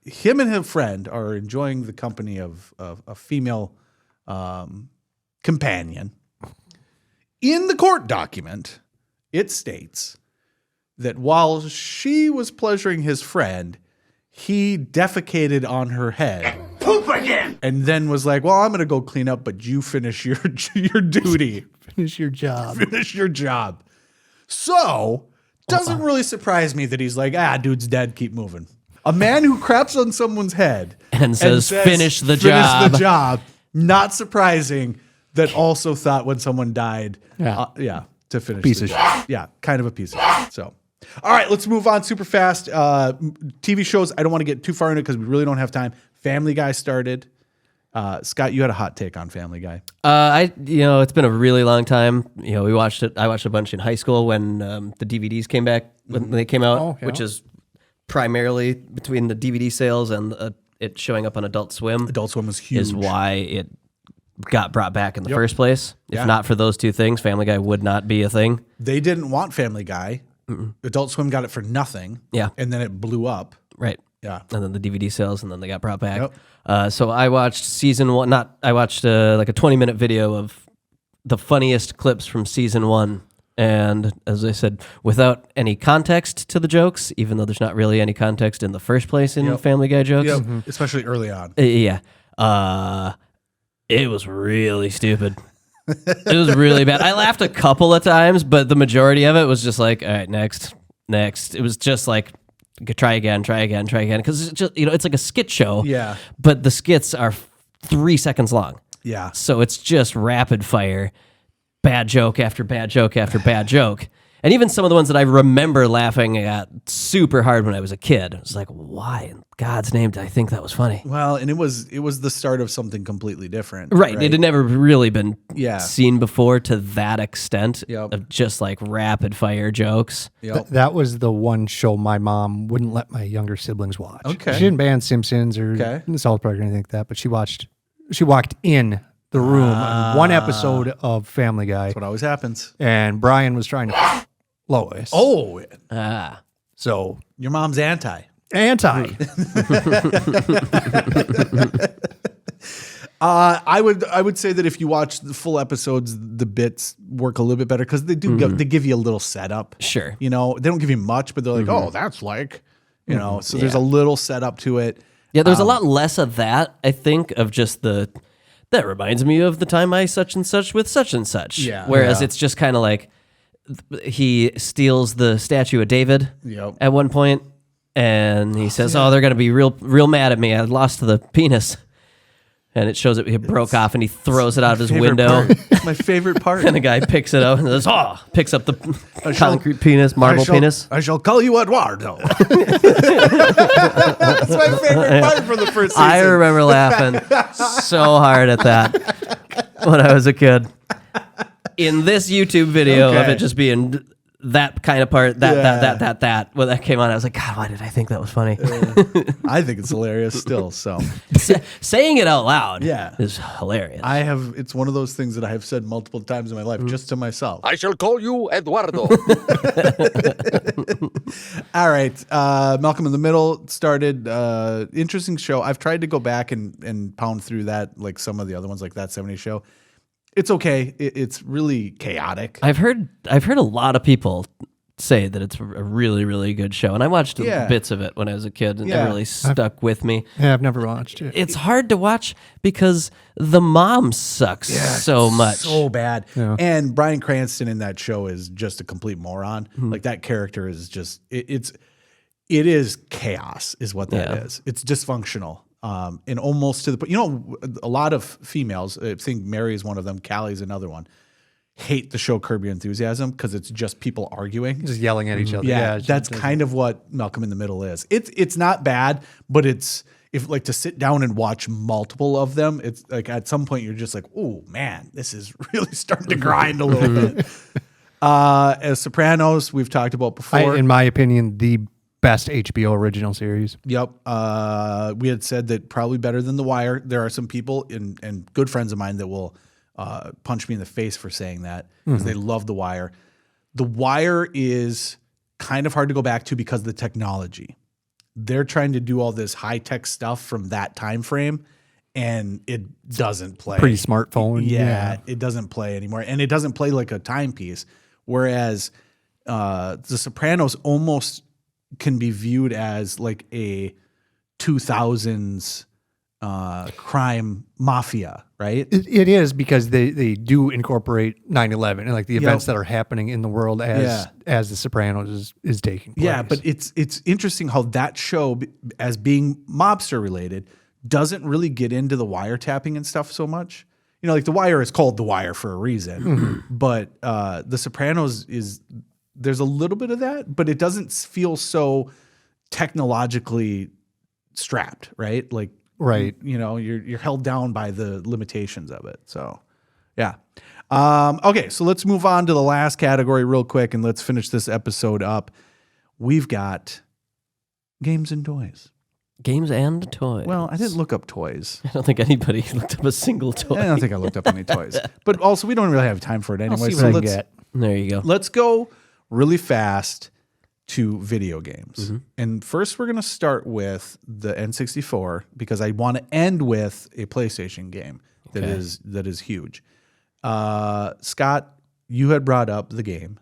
him and his friend are enjoying the company of a female companion. In the court document, it states that while she was pleasuring his friend, he defecated on her head. Poop again! And then was like, well, I'm going to go clean up, but you finish your duty. Finish your job. Finish your job. So, doesn't really surprise me that he's like, dude's dead, keep moving. A man who craps on someone's head and says finish the job. Finish the job. Not surprising that also thought when someone died, to finish piece the of job. Yeah, kind of a piece of shit. So, all right, let's move on super fast. TV shows, I don't want to get too far into it because we really don't have time. Family Guy started. Scott, you had a hot take on Family Guy. It's been a really long time. We watched it. I watched a bunch in high school when the DVDs came back, when they came out, which is primarily between the DVD sales and it showing up on Adult Swim. Adult Swim was huge. Is why it got brought back in the first place. If not for those two things, Family Guy would not be a thing. They didn't want Family Guy. Adult Swim got it for nothing. Yeah. And then it blew up. Right. Yeah. And then the DVD sales, and then they got brought back. So I watched season one. I watched like a 20-minute video of the funniest clips from season one And as I said, without any context to the jokes, even though there's not really any context in the first place in Family Guy jokes. Especially early on. Yeah. It was really stupid. It was really bad. I laughed a couple of times, but the majority of it was just like, all right, next. It was just like, try again. Because it's just, it's like a skit show. Yeah. But the skits are 3 seconds long. Yeah. So it's just rapid fire, bad joke after bad joke after bad joke. And even some of the ones that I remember laughing at super hard when I was a kid. It was like, why in God's name did I think that was funny? Well, and it was the start of something completely different. Right. It had never really been Yeah. seen before to that extent Yep. of just like rapid fire jokes. Yep. That was the one show my mom wouldn't let my younger siblings watch. Okay. She didn't ban Simpsons or South Park or anything like that, but she walked in the room on one episode of Family Guy. That's what always happens. And Brian was trying to Lois. Oh. So Your mom's anti. I would say that if you watch the full episodes, the bits work a little bit better because they do they give you a little setup. Sure. They don't give you much, but they're like, oh, that's like, so there's a little setup to it. Yeah, there's a lot less of that, I think, of just that reminds me of the time I such and such with such and such. Yeah. Whereas it's just kind of like he steals the statue of David at one point, and he says, "Oh, they're gonna be real mad at me. I lost the penis." And it shows it broke off, and he throws it out of his window. My favorite part. And the guy picks it up and says, picks up the concrete penis, marble penis. I shall call you Eduardo. That's my favorite part from the first season. I remember laughing so hard at that when I was a kid. In this YouTube video of it just being that kind of part, that, when that came on, I was like, God, why did I think that was funny? I think it's hilarious still. So saying it out loud is hilarious. It's one of those things that I have said multiple times in my life, just to myself. I shall call you Eduardo. All right. Malcolm in the Middle started. Interesting show. I've tried to go back and pound through that, like some of the other ones, like That 70s Show. It's okay. It's really chaotic. I've heard a lot of people say that it's a really, really good show, and I watched bits of it when I was a kid, and it really stuck with me. Yeah, I've never watched it. It's hard to watch because the mom sucks so much, so bad. Yeah. And Bryan Cranston in that show is just a complete moron. Like that character is just it is chaos, is what that is. It's dysfunctional. And almost to the point, a lot of females, I think Mary is one of them, Callie's another one, hate the show Curb Your Enthusiasm because it's just people arguing. Just yelling at each other. Yeah, that's kind of what Malcolm in the Middle is. It's not bad, but if to sit down and watch multiple of them, it's like at some point you're just like, oh man, this is really starting to grind a little bit. As Sopranos, we've talked about before. In my opinion, the best HBO original series. Yep. We had said that probably better than The Wire. There are some people and good friends of mine that will punch me in the face for saying that because they love The Wire. The Wire is kind of hard to go back to because of the technology. They're trying to do all this high-tech stuff from that time frame, and it doesn't play. Pre-smartphone. Yeah, it doesn't play anymore. And it doesn't play like a timepiece. Whereas The Sopranos almost can be viewed as like a 2000s crime mafia, right? It is because they do incorporate 9/11 and like the events that are happening in the world as The Sopranos is taking place. Yeah, but it's interesting how that show, as being mobster related, doesn't really get into the wiretapping and stuff so much. Like The Wire is called The Wire for a reason, but The Sopranos there's a little bit of that, but it doesn't feel so technologically strapped, right? Like, right. You're held down by the limitations of it. So, yeah. Okay, so let's move on to the last category real quick, and let's finish this episode up. We've got games and toys. Games and toys. Well, I didn't look up toys. I don't think anybody looked up a single toy. I don't think I looked up any toys. But also, we don't really have time for it anyway. So there you go. Let's go really fast to video games. And first we're going to start with the N64 because I want to end with a PlayStation game that is huge. Scott, you had brought up the game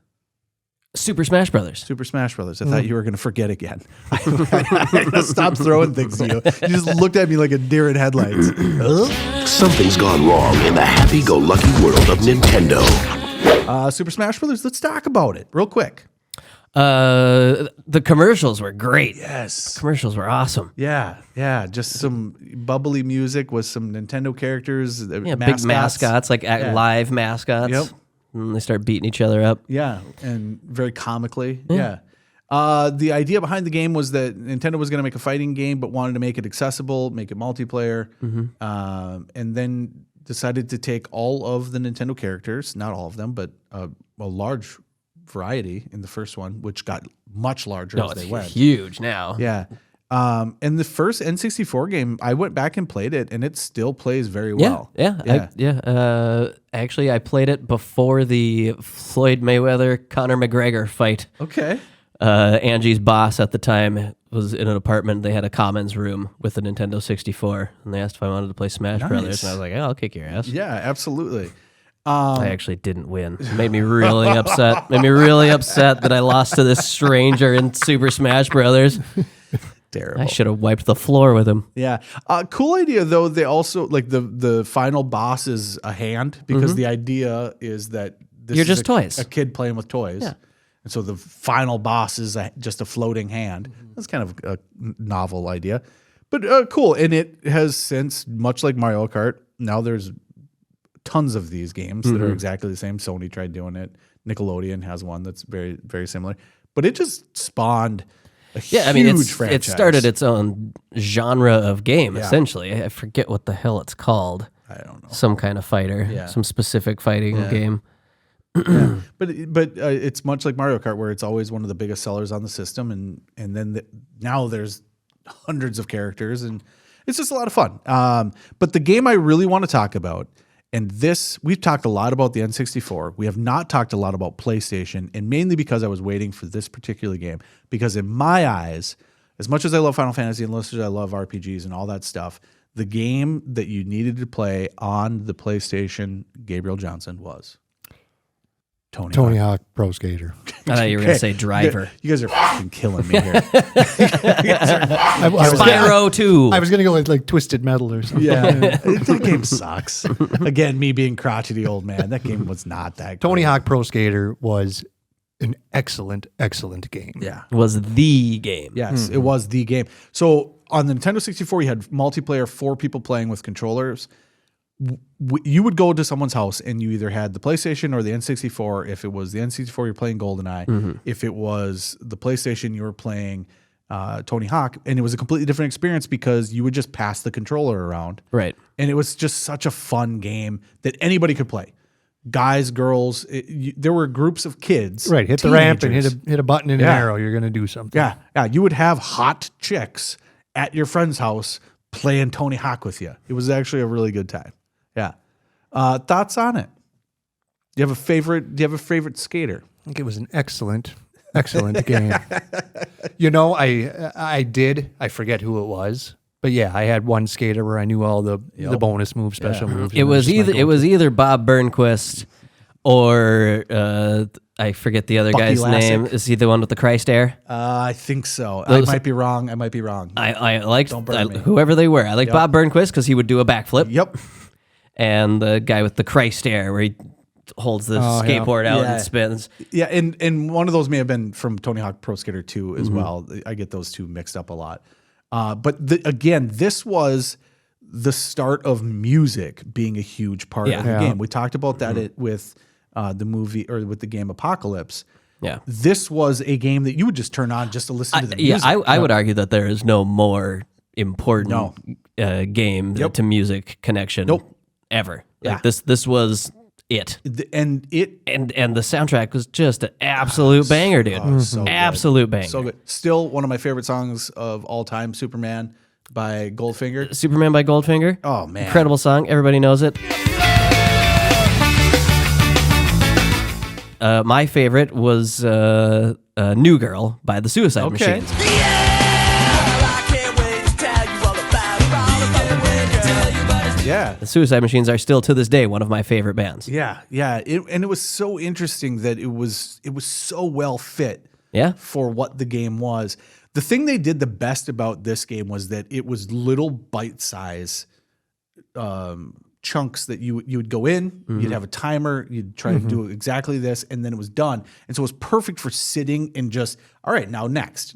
Super Smash Brothers. Super Smash Brothers. I thought you were going to forget again. I stopped throwing things to you. You just looked at me like a deer in headlights. Something's gone wrong in the happy-go-lucky world of Nintendo. Super Smash Brothers, let's talk about it real quick. The commercials were great. Yes. Commercials were awesome. Yeah. Just some bubbly music with some Nintendo characters. Yeah, big mascots, like live mascots. Yep. And they start beating each other up. Yeah, and very comically. Yeah. The idea behind the game was that Nintendo was going to make a fighting game, but wanted to make it accessible, make it multiplayer, and then decided to take all of the Nintendo characters, not all of them, but a large variety in the first one, which got much larger as they went. Huge now. Yeah. And the first N64 game, I went back and played it, and it still plays very well. Actually, I played it before the Floyd Mayweather Conor McGregor fight. Okay. Angie's boss at the time was in an apartment. They had a commons room with the Nintendo 64, and they asked if I wanted to play Smash Brothers, and I was like, "Oh, I'll kick your ass." Yeah, absolutely. I actually didn't win. It made me really upset. Made me really upset that I lost to this stranger in Super Smash Brothers. Terrible. I should have wiped the floor with him. Yeah. Cool idea, though. They also, like, the final boss is a hand, because the idea is that this You're is just toys. A kid playing with toys. Yeah. And so the final boss is just a floating hand. That's kind of a novel idea. But cool. And it has since, much like Mario Kart, now there's tons of these games that are exactly the same. Sony tried doing it. Nickelodeon has one that's very, very similar. But it just spawned a huge franchise. It started its own genre of game, essentially. I forget what the hell it's called. I don't know. Some kind of fighter, some specific fighting game. But it's much like Mario Kart, where it's always one of the biggest sellers on the system, and then now there's hundreds of characters, and it's just a lot of fun. But the game I really want to talk about, and we've talked a lot about the N64. We have not talked a lot about PlayStation, and mainly because I was waiting for this particular game. Because in my eyes, as much as I love Final Fantasy and as much as I love RPGs and all that stuff, the game that you needed to play on the PlayStation, Gabriel Johnson, was Tony Hawk Pro Skater. I thought you were going to say Driver. You guys are fucking killing me here. Spyro 2. I was going to go with like Twisted Metal or something. Yeah. That game sucks. Again, me being crotchety old man, that game was not that Tony great. Hawk Pro Skater was an excellent game. Yeah. Was the game. Yes, it was the game. So on the Nintendo 64, you had multiplayer, 4 people playing with controllers. You would go to someone's house and you either had the PlayStation or the N64. If it was the N64, you're playing GoldenEye. If it was the PlayStation, you were playing Tony Hawk. And it was a completely different experience because you would just pass the controller around. Right. And it was just such a fun game that anybody could play. Guys, girls, there were groups of kids. Right. Hit the ramp and hit a button and an arrow. You're going to do something. Yeah. You would have hot chicks at your friend's house playing Tony Hawk with you. It was actually a really good time. Yeah. Thoughts on it? Do you have a favorite skater? I think it was an excellent game. I forget who it was, but yeah, I had one skater where I knew all the bonus moves, special moves. It was either Bob Burnquist or I forget the other Bucky guy's Lasek. name. Is he the one with the Christ air? I think so. I might be wrong. I liked Don't burn me. whoever they were. I liked Bob Burnquist because he would do a backflip. Yep. And the guy with the Christ air where he holds the skateboard out and spins. Yeah, and one of those may have been from Tony Hawk Pro Skater 2 as well. I get those two mixed up a lot. But again, this was the start of music being a huge part of the game. We talked about that with the movie or with the game Apocalypse. Yeah. This was a game that you would just turn on just to listen to the music. I would argue that there is no more important game to music connection ever. Yeah. Like this was it. And the soundtrack was just an absolute banger, dude. So absolute banger. So good. Still one of my favorite songs of all time, Superman by Goldfinger. Superman by Goldfinger. Oh, man. Incredible song. Everybody knows it. My favorite was New Girl by the Suicide Machines. Yeah. Yeah. The Suicide Machines are still to this day one of my favorite bands. Yeah. And it was so interesting that it was so well fit for what the game was. The thing they did the best about this game was that it was little bite-size chunks that you would go in, you'd have a timer, you'd try to do exactly this, and then it was done. And so it was perfect for sitting and just, all right, now next.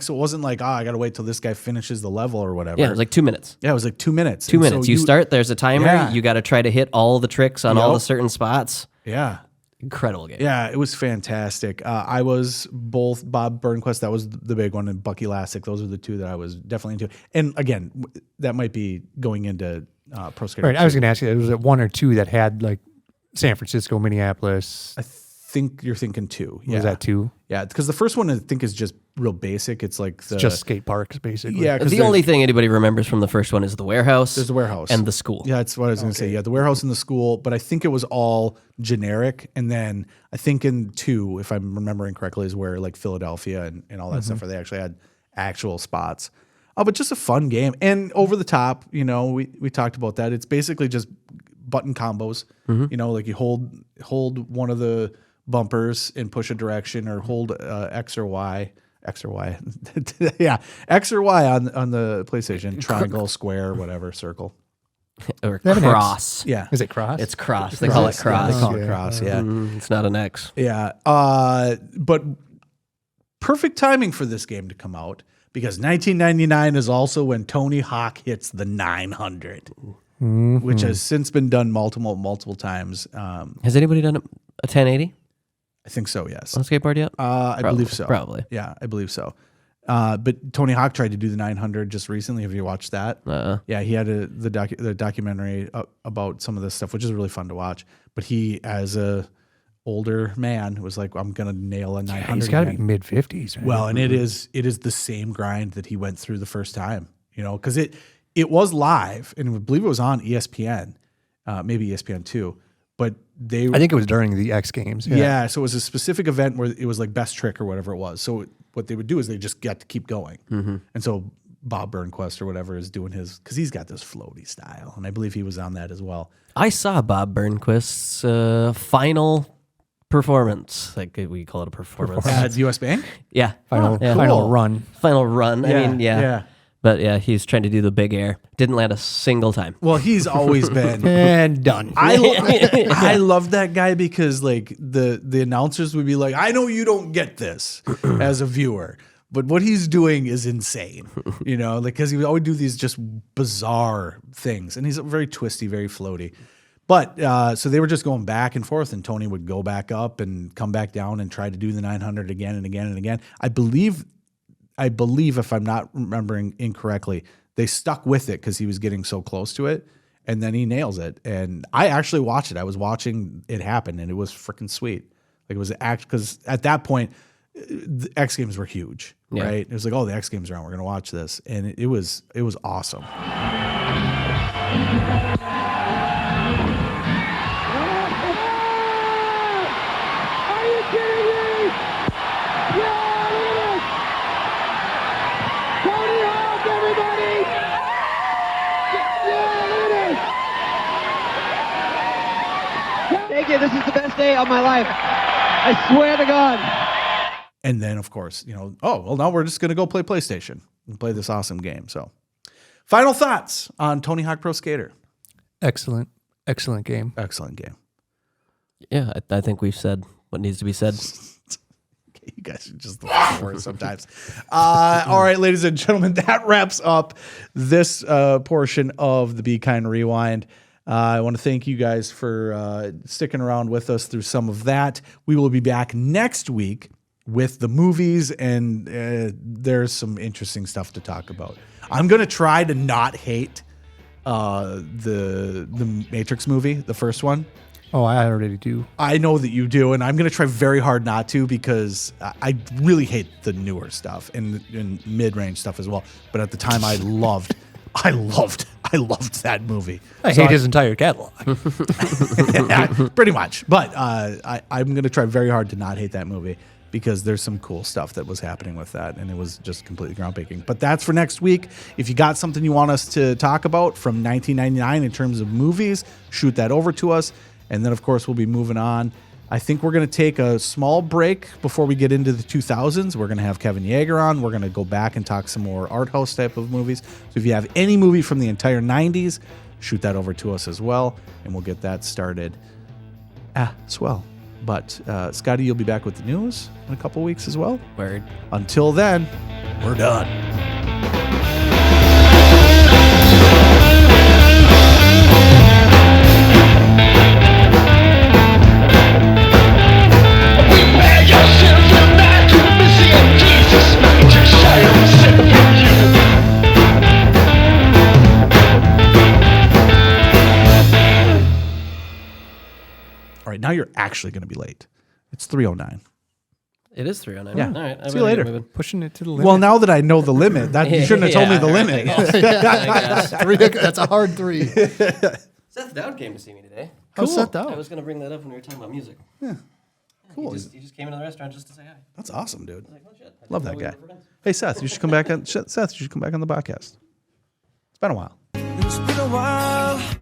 So it wasn't like, I got to wait till this guy finishes the level or whatever. Yeah, it was like 2 minutes. Yeah, it was like 2 minutes. 2 minutes. So you start, there's a timer, Yeah. you got to try to hit all the tricks on all the certain spots. Yeah. Incredible game. Yeah, it was fantastic. I was both Bob Burnquist, that was the big one, and Bucky Lasek. Those are the two that I was definitely into. And again, that might be going into Pro Skater. Right, I was going to ask you, was it 1 or 2 that had like San Francisco, Minneapolis? I think you're thinking 2. Yeah. Was that 2? Yeah, because the first one I think is just real basic. It's like just skate parks, basically. Yeah, the only thing anybody remembers from the first one is the warehouse. There's the warehouse and the school. Yeah, that's what I was going to say. Yeah, the warehouse and the school, but I think it was all generic. And then I think in 2, if I'm remembering correctly, is where like Philadelphia and all that stuff, where they actually had actual spots. But just a fun game and over the top. You know, we talked about that. It's basically just button combos. You know, like you hold one of the bumpers and push a direction, or hold X or Y. Yeah, X or Y on the PlayStation. Triangle, square, whatever, circle. Or cross. Yeah. Is it cross? It's cross. They call it cross. They call it cross, yeah. It's not an X. Yeah. But perfect timing for this game to come out, because 1999 is also when Tony Hawk hits the 900, which has since been done multiple times. Has anybody done a 1080? I think so, yes. On skateboard yet? I believe so. Probably. Yeah, I believe so. But Tony Hawk tried to do the 900 just recently. Have you watched that? Yeah, he had the documentary about some of this stuff, which is really fun to watch. But he, as a older man, was like, I'm going to nail a 900. He's got to be mid-50s. Right? Well, and it is the same grind that he went through the first time, you know, because it was live, and I believe it was on ESPN, maybe ESPN2. But I think it was during the X Games. Yeah, so it was a specific event where it was like best trick or whatever it was. So what they would do is they just got to keep going. And so Bob Burnquist or whatever is doing his, because he's got this floaty style, and I believe he was on that as well. I saw Bob Burnquist's final performance. Like we call it a performance. At US Bank? Yeah. Final run. Final run. Yeah, I mean, yeah. But yeah, he's trying to do the big air. Didn't land a single time. Well, he's always been and done. I love that guy, because like the announcers would be like, I know you don't get this as a viewer, but what he's doing is insane. You know, like, because he would always do these just bizarre things, and he's very twisty, very floaty. But so they were just going back and forth, and Tony would go back up and come back down and try to do the 900 again and again and again. I believe, if I'm not remembering incorrectly, they stuck with it because he was getting so close to it, and then he nails it. And I actually watched it. I was watching it happen, and it was freaking sweet. Like, it was because at that point, the X Games were huge, right? It was like, oh, the X Games are on. We're gonna watch this, and it was awesome. Thank you. This is the best day of my life. I swear to God. And then, of course, you know, now we're just going to go play PlayStation and play this awesome game. So, final thoughts on Tony Hawk Pro Skater. Excellent game. Excellent game. Yeah, I think we've said what needs to be said. You guys are just the worst sometimes. All right, ladies and gentlemen, that wraps up this portion of the Be Kind Rewind. I want to thank you guys for sticking around with us through some of that. We will be back next week with the movies, and there's some interesting stuff to talk about. I'm going to try to not hate the Matrix movie, the first one. Oh, I already do. I know that you do, and I'm going to try very hard not to, because I really hate the newer stuff and mid-range stuff as well. But at the time, I loved that movie. I hate his entire catalog. Yeah, pretty much. But I'm going to try very hard to not hate that movie. because there's some cool stuff that was happening with that, and it was just completely groundbreaking. But that's for next week. If you got something you want us to talk about from 1999 in terms of movies, shoot that over to us. And then, of course, we'll be moving on. I think we're going to take a small break before we get into the 2000s. We're going to have Kevin Yeager on. We're going to go back and talk some more art house type of movies. So if you have any movie from the entire 90s, shoot that over to us as well, and we'll get that started as well. But Scotty, you'll be back with the news in a couple weeks as well. Word. Until then, we're done. All right, now you're actually going to be late. It's 3:09. It is 3:09. Yeah. All right. See you later. Pushing it to the limit. Well, now that I know the limit, that you shouldn't have told me the limit. That's a hard 3. Seth Dowd came to see me today. Cool. Seth Dowd? I was going to bring that up when we were talking about music. Yeah. Cool. He just came into the restaurant just to say hi. That's awesome, dude. Like, oh, shit. Love that guy. Hey, Seth, you should come back on. Seth, you should come back on the podcast. It's been a while. It's been a while.